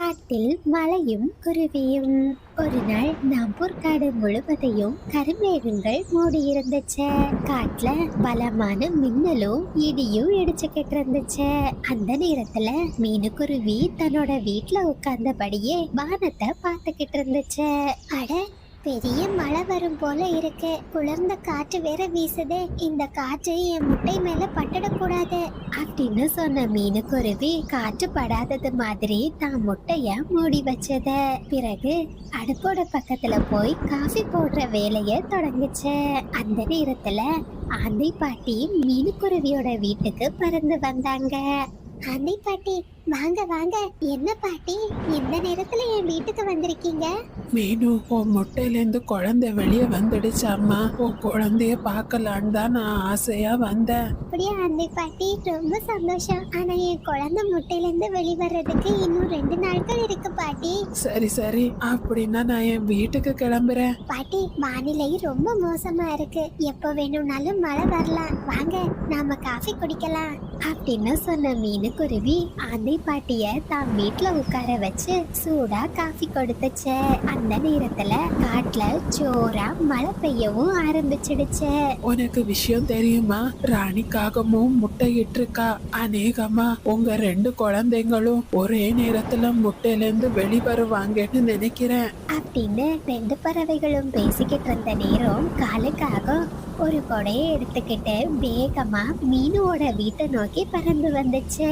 காட்டில் மலையும் குருவியும். ஒரு நாள் நம்பூர் காடு முழுவதையும் கருமேகங்கள் மூடி இருந்துச்சு. காட்டுல பலமான மின்னலும் இடியும் இடிச்சுக்கிட்டு இருந்துச்சு. அந்த நேரத்துல மீனுக்குருவி தன்னோட வீட்டுல உட்கார்ந்தபடியே வானத்தை பார்த்துக்கிட்டு இருந்துச்சு. அட, பெரிய மழை வரும் போல இருக்கு. குளிர்ந்த காற்று வேற வீசுது. இந்த காற்று என் முட்டை மேல பட்டுடக்கூடாது அப்படின்னு சொன்ன மீனுக்குருவி காற்று படாதது மாதிரி தான் முட்டைய மூடி வச்சது. பிறகு அடுப்போட பக்கத்துல போய் காஃபி போடுற வேலைய தொடங்குச்சு. அந்த நேரத்துல ஆந்தை பாட்டி மீனுக்குருவியோட வீட்டுக்கு பறந்து வந்தாங்க. ஆந்தை பாட்டி, வாங்க வாங்க. என்ன பாட்டி, இந்த நேரத்துல என் வீட்டுக்கு வந்திருக்கீங்க? மீனு, உன் முட்டையில இருந்து குழந்தை வெளியே வந்துடுச்சாம்மா. உன் குழந்தைய பார்க்கலான்னு தான் நான் ஆசையா வந்தேன். அப்படியே ஆந்தை பாட்டி, ரொம்ப சந்தோஷம். ஆனா என் குழந்தை முட்டையில இருந்து வெளிவரதுக்கு இன்னும் 2 நாட்கள் இருக்கு பாட்டி. சரி சரி, அப்படின்னா நான் என் வீட்டுக்கு கிளம்புறேன். பாட்டி, வானிலை ரொம்ப மோசமா இருக்கு. எப்ப வேணும்னாலும் மழை வரலாம். வாங்க, நாம காஃபி குடிக்கலாம் அப்படின்னு சொன்ன மீனுக்குருவி ஆந்தை பாட்டிய தான் வீட்டுல உட்கார வச்சு சூடா காஃபி கொடுத்துச்சு. அந்த நேரத்துல காட்டுல ஜோரா மழை பெய்யவும் ஆரம்பிச்சிடுச்சு. உனக்கு விஷயம் தெரியுமா? ராணிக்காகமும் முட்டையிட்டு இருக்கா. அநேகமா உங்க 2 குழந்தைங்களும் ஒரே நேரத்துல முட்டையில இருந்து வெளிவருவாங்கன்னு நினைக்கிறேன் அப்படின்னு 2 பறவைகளும் பேசிக்கிட்டு இருந்த நேரம் காலுக்காக ஒரு கொடையை எடுத்துக்கிட்டு வேகமா மீனுவோட வீட்டை நோக்கி பறந்து வந்துச்சு.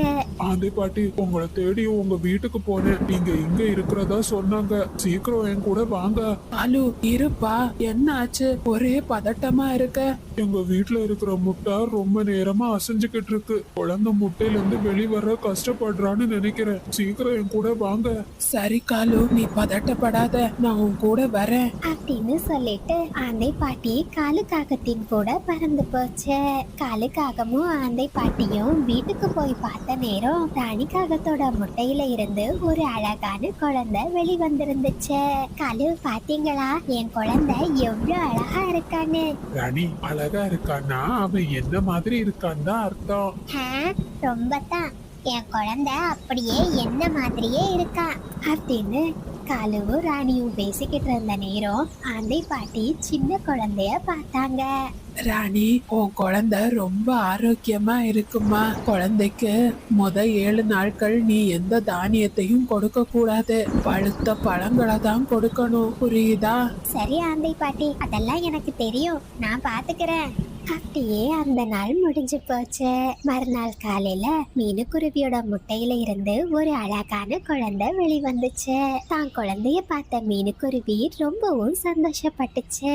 ஆந்தை பாட்டி, உங்களை தேடி உங்க வீட்டுக்கு போனேன். நீங்க இங்க இருக்கிறதா சொன்னாங்க. சீக்கிரம் என் கூட வாங்க. அலு, இருப்பா. என்ன ஆச்சு? ஒரே பதட்டமா இருக்க. எங்க வீட்டுல இருக்கிற முட்டை ரொம்ப நேரமா அசைஞ்சுக்கிட்டு இருக்கு. குழந்தை முட்டையில இருந்து வெளிவர கஷ்டப்படுறான்னு நினைக்கிறேன். சீக்கிரம் என் கூட வாங்க. சரி காலு, நீ பதட்டப்படாத, நான் உன் கூட வரேன் அப்படின்னு சொல்லிட்டு ஆந்தை பாட்டி காலுக்காகத்தின் கூட பறந்து போச்சு. காலுக்காகமும் ஆந்தை பாட்டியும் வீட்டுக்கு போய் பார்த்த நேரம் ராணிக்காகத்தோட முட்டையில இருந்து ஒரு அழகான குழந்தை வெளிவந்திருந்துச்சு. காலு, பாத்தீங்களா என் குழந்தை எவ்வளவு அழகா இருக்கான்னு? ராணி அழகா இருக்கான்னா அவன் என்ன மாதிரி இருக்கான்னு தான் அர்த்தம். ரொம்ப தான். என் குழந்தை அப்படியே என்ன மாதிரியே இருக்கா அப்படின்னு காலுவும் ராணியும் பேசிக்கிட்டு இருந்த நேரம் ஆந்தை பாட்டி சின்ன குழந்தைய பார்த்தாங்க. ராணி, உன் குழந்தை ரொம்ப ஆரோக்கியமா இருக்குமா. குழந்தைக்கு 7 நாட்கள் நீ எந்த தானியத்தையும் கொடுக்க கூடாது. பழுத்த பழங்களை தான் கொடுக்கணும், புரியுதா? சரி ஆந்தை பாட்டி, அதெல்லாம் எனக்கு தெரியும். நான் பாத்துக்கிறேன். அப்படியே அந்த நாள் முடிஞ்சு போச்சு. மறுநாள் காலையில மீனுக்குருவியோட முட்டையில இருந்து ஒரு அழகான குழந்தை வெளிவந்துச்சு. தான் குழந்தைய பார்த்த மீனுக்குருவி ரொம்பவும் சந்தோஷப்பட்டுச்சு.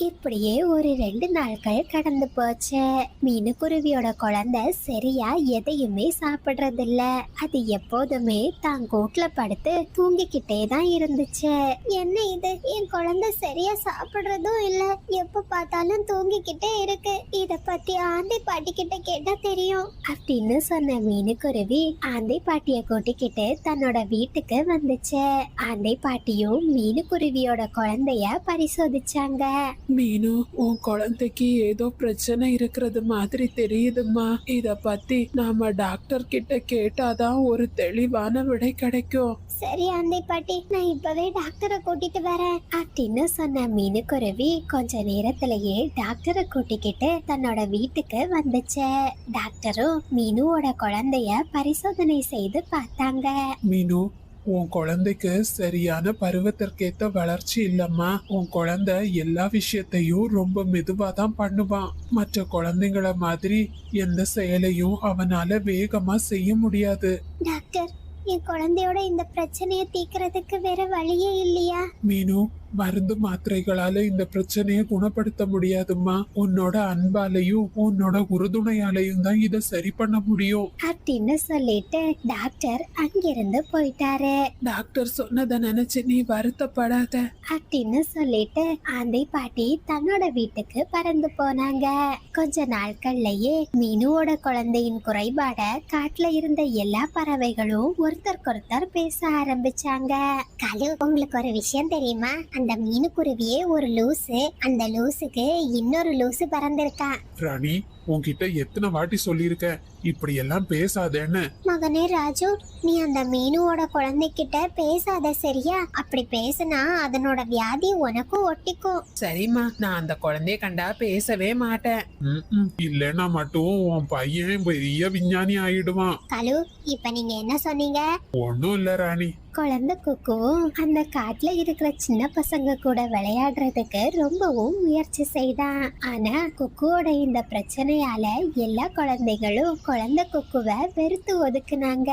இப்படியே ஒரு 2 நாட்கள் கடந்து போச்சு. மீனுக்குருவியோட குழந்தை சரியா எதையுமே சாப்பிடுறது இல்ல. அது எப்போதுமே தான் கூட்டுல படுத்து தூங்கிக்கிட்டே தான் இருந்துச்சு. என்ன இது, என் குழந்தை சரியா சாப்பிடுறதும் இல்ல, எப்ப பார்த்தாலும் தூங்கிக்கிட்டே இருக்கு. இத பத்தி ஆந்தை பாட்டி கிட்ட கேட்டா தெரியும் அப்படின்னு சொன்ன மீனுக்குருவி ஆந்தை பாட்டிய கூட்டிக்கிட்டு தன்னோட வீட்டுக்கு வந்துச்சு. ஆந்தை பாட்டியும் மீனுக்குருவியோட குழந்தைய பரிசோதிச்சாங்க. மீனு, உன் குழந்தைக்கு ஏதோ பிரச்சனை இருக்கிறது மாதிரி தெரியுதுமா. இத பத்தி நாம டாக்டர் கிட்ட கேட்டாதான் ஒரு தெளிவான விடை கிடைக்கும். சரி ஆந்தை பாட்டி, நான் இப்பவே டாக்டரை கூட்டிட்டு வரேன் அப்படின்னு சொன்ன மீனுக்குருவி கொஞ்ச நேரத்திலேயே டாக்டரை கூட்டிக்கிட்டு தன்னோட வீட்டுக்கு வந்துச்சு. டாக்டரும் மீனுவோட குழந்தைய பரிசோதனை செய்து பார்த்தாங்க. மீனு, உன் குழந்தைக்கு சரியான பருவத்திற்கேத்த வளர்ச்சி இல்லம்மா. உன் குழந்தை எல்லா விஷயத்தையும் ரொம்ப மெதுவா தான் பண்ணுவான். மற்ற குழந்தைங்கள மாதிரி எந்த செயலையும் அவனால வேகமா செய்ய முடியாது. டாக்டர், என் குழந்தையோட இந்த பிரச்சனையை தீர்க்கறதுக்கு வேற வழியே இல்லையா? மீனு, மருந்து மாத்திரைகளால இந்த பிரச்சனையை குணப்படுத்த முடியாதும்மா. உன்னோட அன்பாலையும் உன்னோட உறுதுணையாலையும் தான் இதை சரி பண்ண முடியும் அப்படின்னு சொல்லிட்டு டாக்டர் அங்கிருந்து போயிட்டாரு. டாக்டர் சொன்னதை நினைச்சு நீ வருத்தப்படாத அப்படின்னு சொல்லிட்டு ஆந்தை பாட்டி தன்னோட வீட்டுக்கு பறந்து போனாங்க. கொஞ்ச நாட்கள்லயே மீனுவோட குழந்தையின் குறைபாட காட்டுல இருந்த எல்லா பறவைகளும் ஒருத்தருக்கொருத்தர் பேச ஆரம்பிச்சாங்க. கலு, உங்களுக்கு ஒரு விஷயம் தெரியுமா? அந்த மீனுக்குருவியே ஒரு லூசு. அந்த லூசுக்கு இன்னொரு லூசு பறந்திருக்கா. ராணி, உன்கிட்ட எத்தனை வாட்டி சொல்லியிருக்கேன் இப்படி எல்லாம் பேசாதேன்னு. மகனே ராஜு, நீ அந்த மீனுவோட குழந்தைகிட்ட பேசாத சரியா? அப்படி பேசினா அதனோட வியாதி உனக்கும் ஒட்டிக்கும். சரிம்மா, நான் அந்த குழந்தைய கண்டா பேசவே மாட்டேன். இல்லைன்னா மட்டும் உன் பையன் பெரிய விஞ்ஞானி ஆயிடுவான். கலு, இப்ப நீங்க என்ன சொன்னீங்க? ஒன்னும் இல்ல ராணி. குழந்தை குக்குவும் அந்த காட்டுல இருக்கிற சின்ன பசங்க கூட விளையாடுறதுக்கு ரொம்பவும் முயற்சி செய்தான். ஆனா குக்குவோட இந்த பிரச்சனையால எல்லா குழந்தைகளும் குழந்தை குக்குவை வெறுத்து ஒதுக்குனாங்க.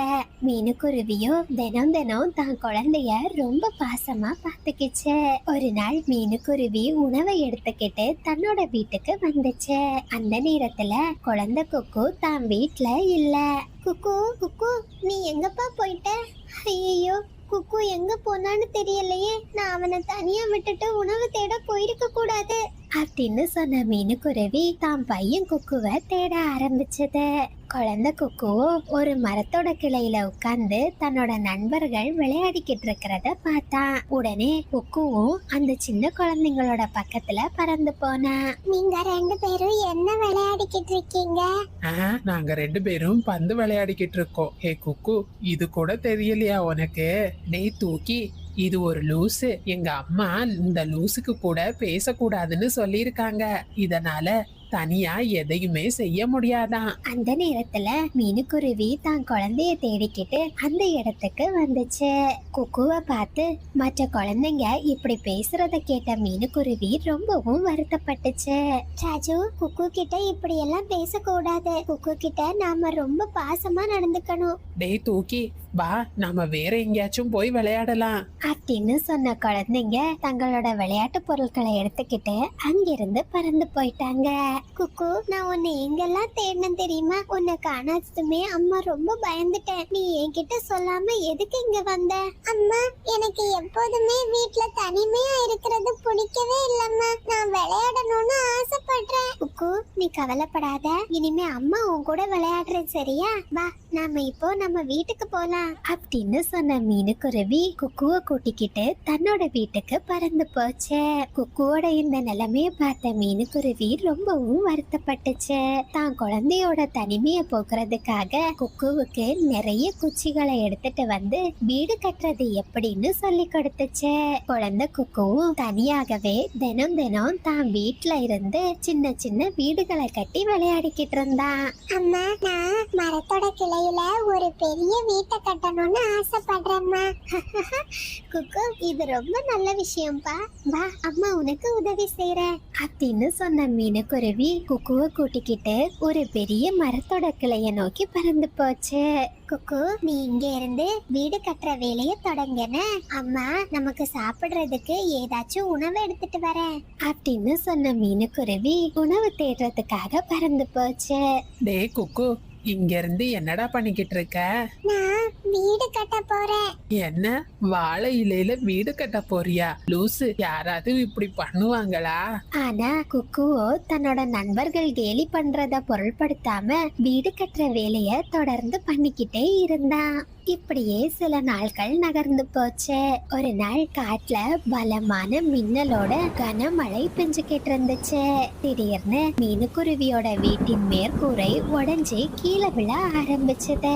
மீனுக்குருவியும் தினம் தினம் தான் குழந்தைய ரொம்ப பாசமா பாத்துக்கிச்சு. ஒரு நாள் மீனுக்குருவி உணவை எடுத்துக்கிட்டு தன்னோட வீட்டுக்கு வந்துச்சு. அந்த நேரத்துல குழந்தை குக்கு தான் வீட்டுல இல்ல. குக்கு குக்கு, நீ எங்கப்பா போயிட்ட? ஐயோ, குக்கு எங்க போனான்னு தெரியலையே. நான் அவனை தனியா விட்டுட்டு உணவு தேட போயிருக்க கூடாது அப்படின்னு சொன்ன மீனுக்குருவி தான் பையன் குக்குவை தேட ஆரம்பிச்சது. குழந்தை குக்கு ஒரு மரத்தோட கிளையில உட்கார்ந்து தன்னோட நண்பர்கள் விளையாடிக்கிட்டு இருக்கிறத பார்த்தான். உடனே குக்குவும் அந்த சின்ன குழந்தைங்களோட பக்கத்துல பறந்து போனா. நீங்க ரெண்டு பேரும் என்ன விளையாடிக்கிட்டு இருக்கீங்க? நாங்க 2 பேரும் பந்து விளையாடிக்கிட்டு இருக்கோம். ஹே குக்கு, இது கூட தெரியலையா உனக்கு? டேய் தூக்கி, இது ஒரு லூசு. எங்க அம்மா இந்த லூசுக்கு கூட பேசக்கூடாதுன்னு சொல்லியிருக்காங்க. இதனால தனியா எதையுமே செய்ய முடியாதான். அந்த நேரத்துல மீனுக்குருவி தான் குழந்தைய தேடிக்கிட்டு அந்த இடத்துக்கு வந்துச்சு. குக்குவை பார்த்து மற்ற குழந்தைங்க இப்படி பேசுறத கேட்ட மீனுக்குருவி ரொம்பவும் வருத்தப்பட்டுச்சு. ராஜு, குக்கு கிட்ட இப்படி எல்லாம் பேசக்கூடாது. குக்கு கிட்ட நாம ரொம்ப பாசமா நடந்துக்கணும். டேய் தூக்கி, வா நாம வேற எங்கேயாச்சும் போய் விளையாடலாம் அப்படின்னு சொன்ன குழந்தைங்க தங்களோட விளையாட்டு பொருட்களை எடுத்துக்கிட்டு அங்கிருந்து பறந்து போயிட்டாங்க. குக்கு, நான் உன்னை எங்கெல்லாம் தேடினேன் தெரியுமா? உன்னை காணாததுமே அம்மா ரொம்ப பயந்துட்டேன். நீ என்கிட்ட சொல்லாம எதுக்கு இங்க வந்த? அம்மா, எனக்கு எப்போதுமே வீட்ல தனிமையா இருக்கிறது பிடிக்கவே இல்லம்மா. நான் விளையாடணும்னு ஆசைப்படுறேன். குக்கு, நீ கவலைப்படாத. இனிமே அம்மா உன் கூட விளையாடுறேன் சரியா? வா, நாம இப்போ நம்ம வீட்டுக்கு போலாம் அப்படின்னு சொன்ன மீனுக்குருவி குக்குவை கூட்டிக்கிட்டு தன்னோட வீட்டுக்கு பறந்து போச்சு. குக்குவோட இந்த நிலைமைய பார்த்த மீனுக்குருவி ரொம்பவும் வருத்தப்பட்டுச்சு. தான் குழந்தையோட தனிமையை போக்குறதுக்காக குக்குவுக்கு நிறைய குச்சிகளை எடுத்துட்டு வந்து வீடு கட்டுறது எப்படின்னு சொல்லி கொடுத்துச்சு. குழந்தை குக்குவும் தனியாகவே தினம் தினம் தான் வீட்டுல இருந்து சின்ன சின்ன வீடுகளை கட்டி விளையாடிக்கிட்டு இருந்தான். அம்மா, நான் மரத்தோட கிளையில ஒரு பெரிய வீட்டை கட்டணும்னு ஆசைப்படுறேம்மா. குக்கு, இது ரொம்ப நல்ல விஷயம்பா. வா, அம்மா உனக்கு உதவி செய்யறேன் அப்படின்னு சொன்ன மீனுக்குருவி குக்குவை கூட்டிக்கிட்டு ஒரு பெரிய மரத்தோட கிளைய நோக்கி பறந்து போச்சு. குக்கு, நீ இங்க இருந்து வீடு கட்டுற வேலைய தொடங்கன. அம்மா நமக்கு சாப்பிடுறதுக்கு ஏதாச்சும் உணவு எடுத்துட்டு வரேன் அப்படின்னு சொன்ன மீனுக்குருவி உணவு தேடுறதுக்காக பறந்து போச்சு. டேய் குக்கு, இங்க இருந்து என்னடா பண்ணிக்கிட்டு இருக்க? நான் வீடு கட்ட போறேன். என்ன, வாழை இலையில வீடு கட்ட போறியா? லூசு, யாராவது இப்படி பண்ணுவாங்களா? ஆனா குக்குவோ தன்னோட நண்பர்கள் கேலி பண்றத பொருள்படுத்தாம வீடு கட்டுற வேலைய தொடர்ந்து பண்ணிக்கிட்டே இருந்தான். இப்படியே சில நாட்கள் நகர்ந்து போச்சு. ஒரு நாள் காட்டுல பலமான மின்னலோட கனமழை பெஞ்சுக்கிட்டு இருந்துச்சு. திடீர்னு மீனுக்குருவியோட வீட்டின் மேற்கூரை உடைஞ்சு கீழே விழ ஆரம்பிச்சது.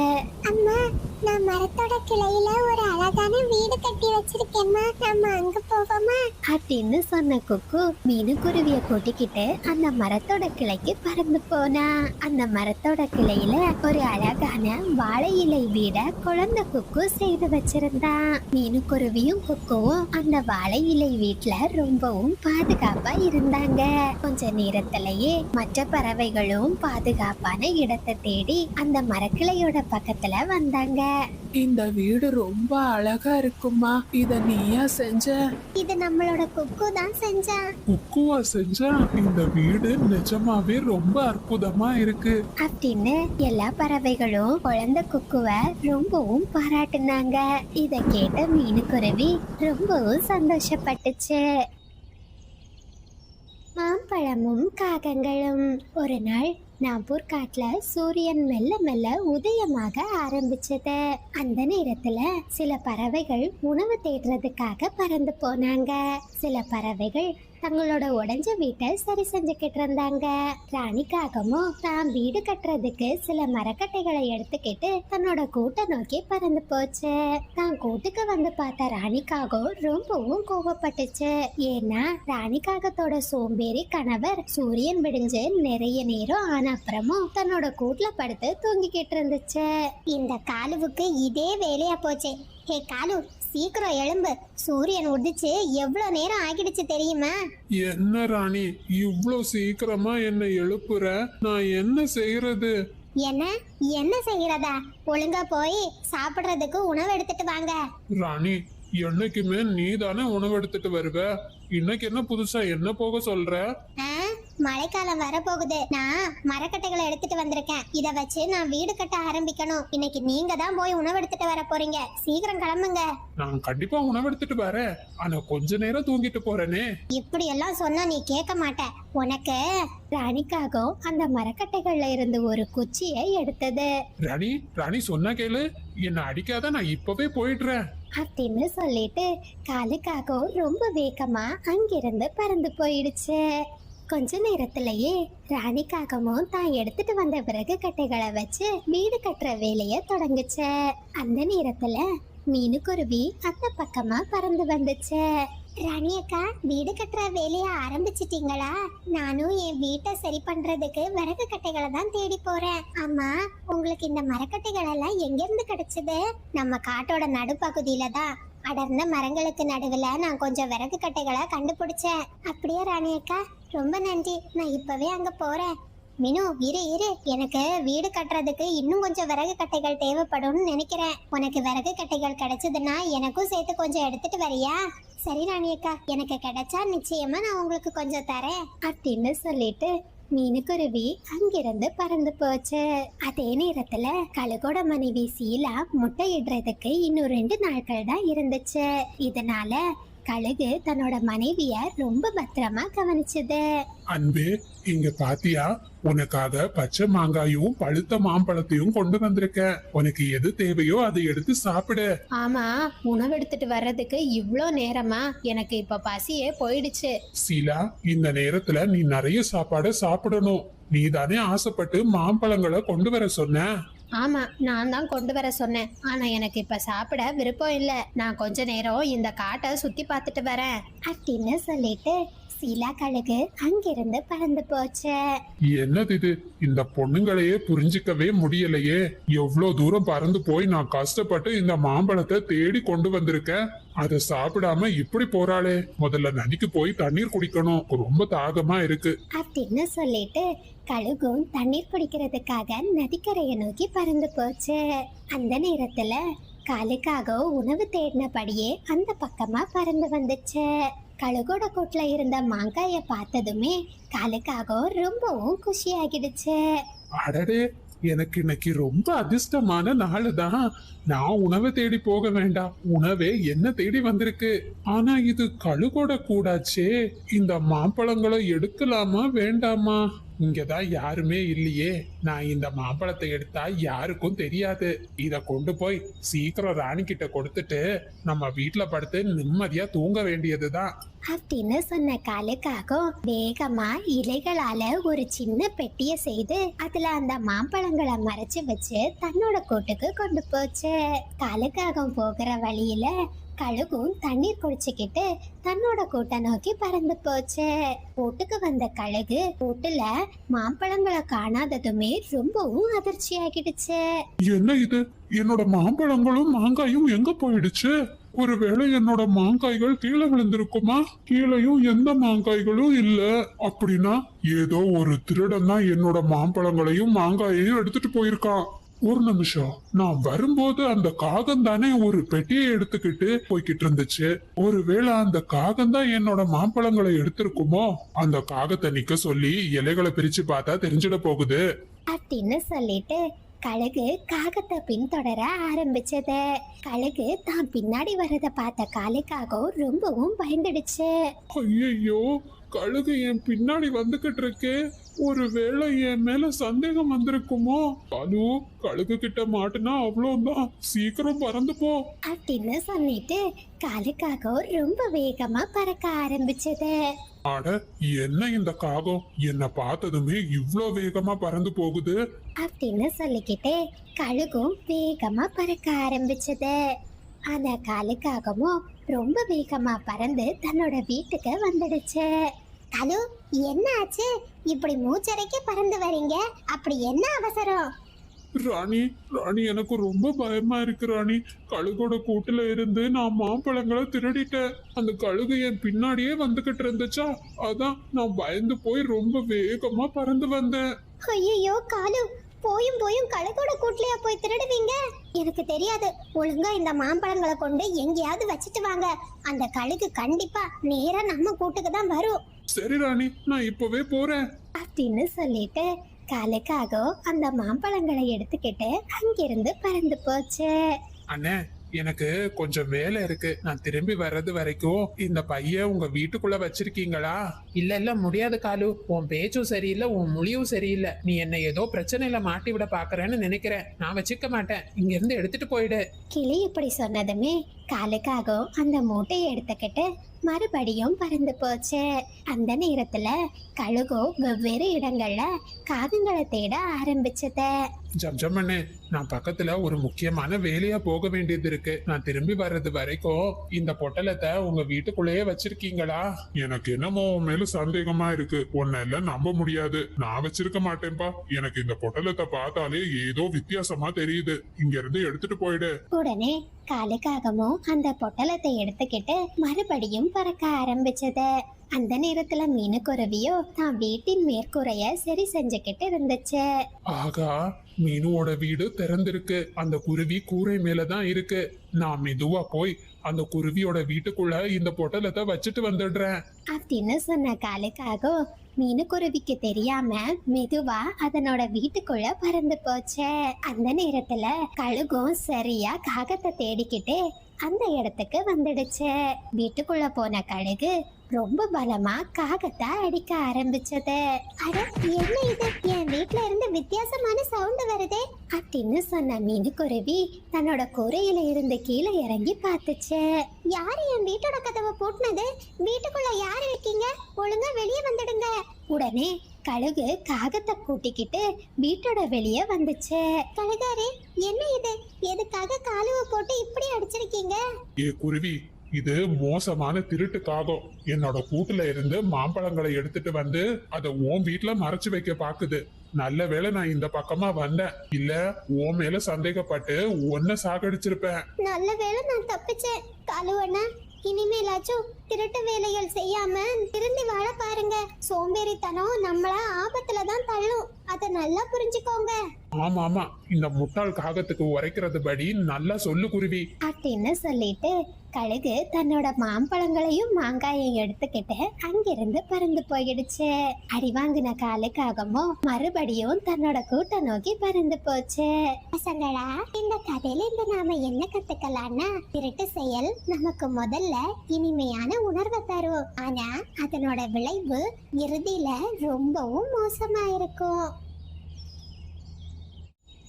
அம்மா, நான் மரத்தோட கிளையில ஒரு அழகான வீடு கட்டி வச்சிருக்கேம்மா. நம்ம அங்க போவோமா அப்படின்னு சொன்ன குக்கு மீனுக்குருவிய கூட்டிக்கிட்டு அந்த மரத்தோட கிளைக்கு பறந்து போனா. அந்த மரத்தோட கிளையில ஒரு அழகான வாழை இலை வீட குழந்தை குக்கு செய்து வச்சிருந்தான். மீனுக்குருவியும் குக்குவும் அந்த வாழை இலை வீட்டுல ரொம்பவும் பாதுகாப்பா இருந்தாங்க. கொஞ்ச நேரத்திலேயே மற்ற பறவைகளும் பாதுகாப்பான இடத்தை தேடி அந்த மரக்கிளையோட பக்கத்துல வந்தாங்க. இந்த வீடு ரொம்ப அழகா இருக்குமா? இத நீயா செஞ்ச? இது நம்மளோட குக்கு தான் செஞ்சா. குக்குவா செஞ்சா? இந்த வீடு நிஜமாவே ரொம்ப அற்புதமா இருக்கு அப்படின்னு எல்லா பறவைகளும் குழந்தை குக்குவை ரொம்பவும் பாராட்டுனாங்க. இத கேட்ட மீனுக்குருவி ரொம்பவும் சந்தோஷப்பட்டுச்சு. மாம்பழமும் காகங்களும். ஒரு நாள் நாம்பூர் காட்டுல சூரியன் மெல்ல மெல்ல உதயமாக ஆரம்பிச்சது. அந்த நேரத்துல சில பறவைகள் உணவு தேடுறதுக்காக பறந்து போனாங்க. சில பறவைகள் தங்களோட உடைஞ்ச வீட்டை சரி செஞ்சுக்கிட்டு இருந்தாங்க. ராணிக்காகவும் தான் வீடு கட்டுறதுக்கு சில மரக்கட்டைகளை எடுத்துக்கிட்டு தன்னோட கூட்டை நோக்கி பறந்து போச்சு. தான் கூட்டுக்கு வந்து பார்த்த ராணிக்காகம் ரொம்பவும் கோபப்பட்டுச்சு. ஏன்னா ராணிக்காகத்தோட சோம்பேறி கணவர் சூரியன் விடிஞ்சு நிறைய நேரம் ஆன அப்புறமும் தன்னோட கூட்டுல படுத்து தூங்கிக்கிட்டு இருந்துச்சு. இந்த காலுவுக்கு இதே வேலையா போச்சு. ஹே காலு, சீக்கிரம் எழும்பு. சூரியன் உதிச்சு எவ்வளவு நேரம் ஆகிடுச்சு தெரியுமா? என்ன ராணி இவ்ளோ சீக்கிரமா என்ன எழுப்புற? நான் என்ன செய்யறது? என்ன என்ன செய்யறதா? ஒழுங்கா போய் சாப்பிடுறதுக்கு உணவு எடுத்துட்டு வாங்க. ராணி, என்னைக்குமே நீ தானே உணவு எடுத்துட்டு வருவ. இன்னைக்கு என்ன புதுசா என்ன போக சொல்ற? மழைக்காலம் வரப்போகுது. நான் மரக்கட்டைகளை எடுத்துட்டு வந்திருக்கேன். இத வச்சு நான் வீடு கட்ட ஆரம்பிக்கணும். இன்னைக்கு நீங்க தான் போய் உணவு எடுத்துட்டு வர போறீங்க. சீக்கிரம் கிளம்புங்க. நான் கண்டிப்பா உணவு எடுத்துட்டு வரேன். ஆனா கொஞ்ச நேரம் தூங்கிட்டு போறேனே. இப்படி எல்லாம் சொன்னா நீ கேட்க மாட்ட. உனக்கு ராணிக்காகவும் அந்த மரக்கட்டைகள்ல இருந்து ஒரு குச்சியை எடுத்தது. ராணி ராணி சொன்னா கேளு, என்ன அடிக்காத, நான் இப்பவே போயிடுறேன் அப்படின்னு சொல்லிட்டு காலுக்காகவும் ரொம்ப வேகமா அங்கிருந்து பறந்து போயிடுச்சு. கொஞ்ச நேரத்திலேயே ராணிக்காகவும் தான் எடுத்துட்டு வந்த விறகு கட்டைகளை வச்சு வீடு கட்டுற வேலைய தொடங்குச்சு. அந்த நேரத்துல மீனுக்குருவி அந்த பக்கமா பறந்து வந்துச்சு. ராணி அக்கா, வீடு கட்டுற வேலைய ஆரம்பிச்சிட்டீங்களா? நானும் என் வீட்டை சரி பண்றதுக்கு விறகு கட்டைகளை தான் தேடி போறேன். அம்மா, உங்களுக்கு இந்த மரக்கட்டைகள் எல்லாம் எங்க இருந்து கிடைச்சது? நம்ம காட்டோட நடுப்பகுதியில தான் அடர்ந்த மரங்களுக்கு நடுவுல நான் கொஞ்சம் விறகு கட்டைகளை கண்டுபிடிச்சேன். அப்படியே ராணி அக்கா, ரொம்ப நன்றி. நான் இப்பவே அங்க போறேன். மினு, இரு, எனக்கு வீடு கட்டுறதுக்கு இன்னும் கொஞ்சம் விறகு கட்டைகள் தேவைப்படும்னு நினைக்கிறேன். உனக்கு விறகு கட்டைகள் கிடைச்சதுன்னா எனக்கும் சேர்த்து கொஞ்சம் எடுத்துட்டு வரியா? சரி ராணி அக்கா, எனக்கு கிடைச்சா நிச்சயமா நான் உங்களுக்கு கொஞ்சம் தரேன் அப்படின்னு சொல்லிட்டு மீனுக்குருவி அங்கிருந்து பறந்து போச்சு. அதே நேரத்துல கழுகோட மனைவி சீலா முட்டையிடுறதுக்கு இன்னும் 2 நாட்கள் தான் இருந்துச்சு. இதனால கழுகு தன்னோட மனைவிய ரொம்ப பத்திரமா கவனிச்சது. அன்பே, இங்க பாத்தியா, உனக்காக பச்சை மாங்காயும் பழுத்த மாம்பழத்தையும் கொண்டு வந்திருக்கேன். உனக்கு எது தேவையோ அதை எடுத்து சாப்பிடு. ஆமா, உணவு எடுத்துட்டு வர்றதுக்கு இவ்ளோ நேரமா? எனக்கு இப்ப பசியே போயிடுச்சு. சீலா, இந்த நேரத்துல நீ நிறைய சாப்பாடு சாப்பிடணும். நீ தானே ஆசைப்பட்டு மாம்பழங்களை கொண்டு வர சொன்ன. ஆமா, நான் தான் கொண்டு வர சொன்னேன். ஆனா எனக்கு இப்ப சாப்பிட விருப்பம் இல்ல. நான் கொஞ்ச நேரம் இந்த காட்டை சுத்தி பார்த்துட்டு வரேன் அப்படின்னு சொல்லிட்டு சீலா கழுகு அங்கிருந்து பறந்து போச்சு. என்னது இது? இந்த பொண்ணுங்களையே புரிஞ்சிக்கவே முடியலையே. எவ்வளவு தூரம் பறந்து போய் நான் கஷ்டப்பட்டு இந்த மாம்பழத்தை தேடி கொண்டு வந்திருக்கேன். அதை சாப்பிடாம இப்படி போறாளே. முதல்ல நதிக்கு போய் தண்ணீர் குடிக்கணும், ரொம்ப தாகமா இருக்கு அப்படின்னு சொல்லிட்டு கழுகும் தண்ணீர் குடிக்கிறதுக்காக நதிக்கரையை நோக்கி பறந்து போச்சு. அந்த நேரத்துல காலுக்காக உணவு தேடினபடியே அந்த பக்கமா பறந்து வந்துச்சு. கழுகோட கூட்டுல இருந்த மாங்காய பார்த்ததுமே காலுக்காக ரொம்பவும் குஷியாகிடுச்சு. அடடே, எனக்கு இன்னைக்கு ரொம்ப அதிர்ஷ்டமான நாள் தான். நான் உணவை தேடி போக வேண்டாம், உணவே என்ன தேடி வந்திருக்கு. ஆனா இது கழுகோட கூடாச்சே. இந்த மாம்பழங்களை எடுக்கலாமா வேண்டாமா? இங்கதான் யாருமே இல்லையே. நான் இந்த மாம்பழத்தை எடுத்தா யாருக்கும் தெரியாது. இத கொண்டு போய் சீக்கிரம் ராணி கிட்ட கொடுத்துட்டு நம்ம வீட்டுல படுத்து நிம்மதியா தூங்க வேண்டியதுதான் அப்படின்னு சொன்ன காலுக்காக வேகமா இலைகளால ஒரு சின்ன பெட்டிய செய்து அதுல அந்த மாம்பழங்களை மறைச்சு வச்சு தன்னோட கூட்டுக்கு கொண்டு போச்சு. காலுக்காகம் போகிற வழியில கழுகும் தண்ணீர் குடிச்சுக்கிட்டு தன்னோட கூட்டை நோக்கி பறந்து போச்சு. கூட்டுக்கு வந்த கழுகு கூட்டுல மாம்பழங்களை காணாததுமே ரொம்பவும் அதிர்ச்சி ஆகிடுச்சு. என்ன இது? என்னோட மாம்பழங்களும் மாங்காயும் எங்க போயிடுச்சு? ஒருவேளை என்னோட மாங்காய்கள் கீழே விழுந்திருக்குமா? கீழேயும் எந்த மாங்காய்களும் இல்ல. அப்படின்னா ஏதோ ஒரு திருடன் தான் என்னோட மாம்பழங்களையும் மாங்காயையும் எடுத்துட்டு போயிருக்கான். ஒரு நிமிஷம், நான் வரும்போது அந்த காகம் தானே ஒரு பெட்டியை எடுத்துக்கிட்டு போய்கிட்டு இருந்துச்சு. ஒருவேளை அந்த காகம் தான் என்னோட மாம்பழங்களை எடுத்திருக்குமோ? அந்த காகத்தை நிக்க சொல்லி இலைகளை பிரிச்சு பார்த்தா தெரிஞ்சிட போகுது அப்படின்னு சொல்லிட்டு கழுகு காகத்தை பின்தொடர ஆரம்பிச்சது. கழுகு தான் பின்னாடி வர்றத பார்த்த காலுக்காக ரொம்பவும் பயந்துடுச்சு. ஐயோ, கழுகு என் பின்னாடி வந்துகிட்டு இருக்கு. ஒருவேளை என் மேல சந்தேகம் வந்திருக்குமோ? காலு, கழுகு கிட்ட மாட்டுனா அவ்வளவுதான், சீக்கிரம் பறந்து போ. அப்படின்னு சொல்லிட்டு காலுக்காக ரொம்ப வேகமா பறக்க ஆரம்பிச்சது. அட, என்ன இந்த காகம் என்ன பார்த்ததுமே இவ்ளோ வேகமா பறந்து போகுது? அப்படின்னு சொல்லிக்கிட்டே கழுகும் வேகமா பறக்க ஆரம்பிச்சது. அந்த காலுக்காகவும் ரொம்ப வேகமா பறந்து தன்னோட வீட்டுக்கு வந்துடுச்சு. கழு, என்ன ஆச்சு? இப்படி மூச்சரைக்க பறந்து வரீங்க, அப்படி என்ன அவசரம்? ராணி, ராணி, எனக்கு ரொம்ப பயமா இருக்கு ராணி. கழுகோட கூட்டுல இருந்து நான் மாம்பழங்களை திருடிட்டேன். அந்த கழுகு என் பின்னாடியே வந்துகிட்டு இருந்துச்சா, அதான் நான் பயந்து போய் ரொம்ப வேகமா பறந்து வந்தேன். ஐயோ காலு, போயும் போயும் கழுகோட கூட்டுலயா போய் திருடுவீங்க? எனக்கு தெரியாது. ஒழுங்கா இந்த மாம்பழங்களை கொண்டு எங்கேயாவது வச்சுட்டு வாங்க. அந்த கழுகு கண்டிப்பா நேரா நம்ம கூட்டுக்கு தான் வரும். சரி ராணி, நான் இப்பவே போறேன் அப்படின்னு சொல்லிட்டு காலுக்காக அந்த மாம்பழங்களை எடுத்துக்கிட்டு அங்கிருந்து பறந்து போச்சு. அண்ணே. எனக்கு கொஞ்சம் வேலை இருக்கு, நான் திரும்பி வர்றது வரைக்கும் இந்த பைய உங்க வீட்டுக்குள்ள வச்சிருக்கீங்களா? இல்ல முடியாது காலு, உன் பேச்சும் சரியில்லை, உன் மொழியும் சரியில்லை. நீ என்ன ஏதோ பிரச்சனையில மாட்டி விட பாக்குறேன்னு நினைக்கிறேன். நான் வச்சுக்க மாட்டேன், இங்க இருந்து எடுத்துட்டு போயிடு. கிளி இப்படி சொன்னதுமே காலுக்காக அந்த மூட்டையை எடுத்துக்கிட்டு மறுபடியும் பறந்து போச்சு. அந்த நேரத்துல கழுகோ வெவ்வேறு இடங்கள்ல காகங்களை தேட ஆரம்பிச்சது. ஜம்ஜம் அண்ணே, நான் பக்கத்துல ஒரு முக்கியமான வேலையா போக வேண்டியது இருக்கு. நான் திரும்பி வர்றது வரைக்கும் இந்த பொட்டலத்தை உங்க வீட்டுக்குள்ளேயே வச்சிருக்கீங்களா? எனக்கு என்னமோ உன் மேல சந்தேகமா இருக்கு. உன்னை எல்லாம் நம்ப முடியாது. நான் வச்சிருக்க மாட்டேன்பா. எனக்கு இந்த பொட்டலத்தை பார்த்தாலே ஏதோ வித்தியாசமா தெரியுது. இங்க இருந்து எடுத்துட்டு போயிடு. உடனே காலுக்காகமும் அந்த பொட்டலத்தை எடுத்துக்கிட்டு மறுபடியும் பறக்க ஆரம்பிச்சது. அந்த நேரத்துல மீனுக்குருவியோ தான் வீட்டின் மேற்கூரைய சரி செஞ்சுக்கிட்டு இருந்துச்சு. ஆகா, மீனுவோட வீடு திறந்திருக்கு. அந்த குருவி கூரை மேலதான் இருக்கு. நான் மெதுவா போய் அந்த குருவியோட வீட்டுக்குள்ள இந்த பொட்டலத்தை வச்சுட்டு வந்துடுறேன் அப்படின்னு சொன்ன காலுக்காக மீனுக்குருவிக்கு தெரியாம மெதுவா அதனோட வீட்டுக்குள்ள பறந்து போச்சு. அந்த நேரத்துல கழுகும் சரியா காகத்தை தேடிக்கிட்டு அந்த இடத்துக்கு வந்துடுச்சு. வீட்டுக்குள்ள போன கழுகு ரொம்ப பலமா காகத்தை அடிக்க ஆரம்பிச்சது. அட, என்ன இது? என் வீட்ல இருந்து வித்தியாசமான சவுண்ட் வருதே அப்படின்னு சொன்ன மீனுக்குருவி தன்னோட கூரையில இருந்து கீழே இறங்கி பார்த்துச்சு. யாரு என் வீட்டோட கதவை பூட்டினது? வீட்டுக்குள்ள யாரு இருக்கீங்க? ஒழுங்கா வெளியே வந்துடுங்க. உடனே கழுகு காகத்தை கூட்டிக்கிட்டு வீட்டோட வெளியே வந்துச்சு. கழுகாரே, என்ன இது? எதுக்காக காலுவை போட்டு இப்படி அடிச்சிருக்கீங்க? ஏ குருவி, இது மோசமான திருட்டு காகம். என்னோட கூட்டுல இருந்து மாம்பழங்களை எடுத்துட்டு வந்து அதை உன் வீட்டுல மறைச்சு வைக்க பாக்குது. நல்ல வேளை நான் இந்த பக்கமா வந்தேன், இல்ல உன் மேல சந்தேகப்பட்டு உன்னை சாகடிச்சிருப்பேன். நல்ல வேளை நான் தப்பிச்சேன். காலுவண்ணா, இனிமேலாச்சும் திருட்டு வேலைகள் செய்யாம திருந்தி வாழ பாருங்க. சோம்பேறித்தனம் நம்மள ஆபத்துல தான் தள்ளும், அத நல்லா புரிஞ்சுக்கோங்க. ஆமா ஆமா, இந்த முட்டாள் காகத்துக்கு உரைக்கிறது படி நல்லா சொல்லு குருவி அப்படின்னு சொல்லிட்டு கழுகு தன்னோட மாம்பழங்களையும் மாங்காயையும் எடுத்துக்கிட்டு அங்கிருந்து பறந்து போயிடுச்சு. அடிவாங்கின காலுக்காகமோ மறுபடியும் தன்னோட கூட்ட நோக்கி பறந்து போச்சு. பசங்களா, இந்த கதையில இருந்து நாம என்ன கத்துக்கலாம்னா, திருட்டு செயல் நமக்கு முதல்ல இனிமையான உணர்வை தரும், ஆனா அதனோட விளைவு இறுதியில ரொம்பவும் மோசமா இருக்கும்.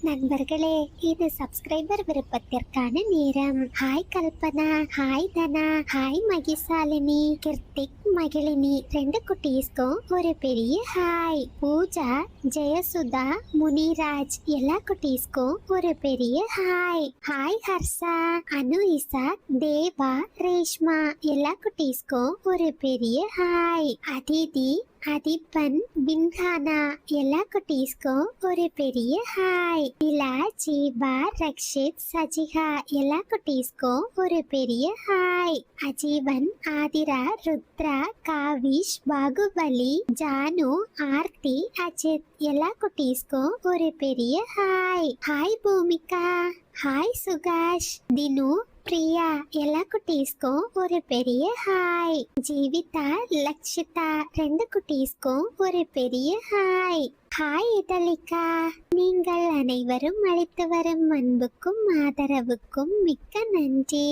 நண்பர்களே, இது சப்ஸ்கிரைபர் விருப்பத்திற்கான நேரம். ஹாய் கல்பனா, ஹாய் தனா, ஹாய் மகிசாலினி, கிருத்திக், மகிழினி 2 குட்டீஸ்க்கும் ஒரு பெரிய ஹாய். பூஜா, ஜெயசுதா, முனிராஜ் எல்லா குட்டீஸ்க்கும் ஒரு பெரிய ஹாய். ஹாய் ஹர்ஷா, அனு, இசாக், தேவா, ரேஷ்மா எல்லா குட்டீஸ்க்கும் ஒரு பெரிய ஹாய். அதிதி, அதிப்பன், பின்ஹானா எல்லா குட்டீஸ்க்கும் ஒரு பெரிய ஹாய். இலா, ஜீவா, ரக்ஷித், சஜிகா எல்லா குட்டீஸ்க்கும் ஒரு பெரிய ஹாய். அஜீவன், ஆதிரா, ருத்ரா, காவிஷ், பாகுபலி, ஜானு, ஆர்த்தி, அஜித் எல்லா குட்டீஸ்க்கும் ஒரு பெரிய hi. Hi Bhoomika, hi Sukash, Dinu, Priya எல்லா குட்டீஸ்க்கும் ஒரு பெரிய ஹாய். ஜீவிதா, லக்ஷிதா 2 குட்டீஸ்க்கும் ஒரு பெரிய ஹாய். ஹாய் இதழிகா. நீங்கள் அனைவரும் அளித்து வரும் அன்புக்கும் ஆதரவுக்கும் மிக்க நன்றி.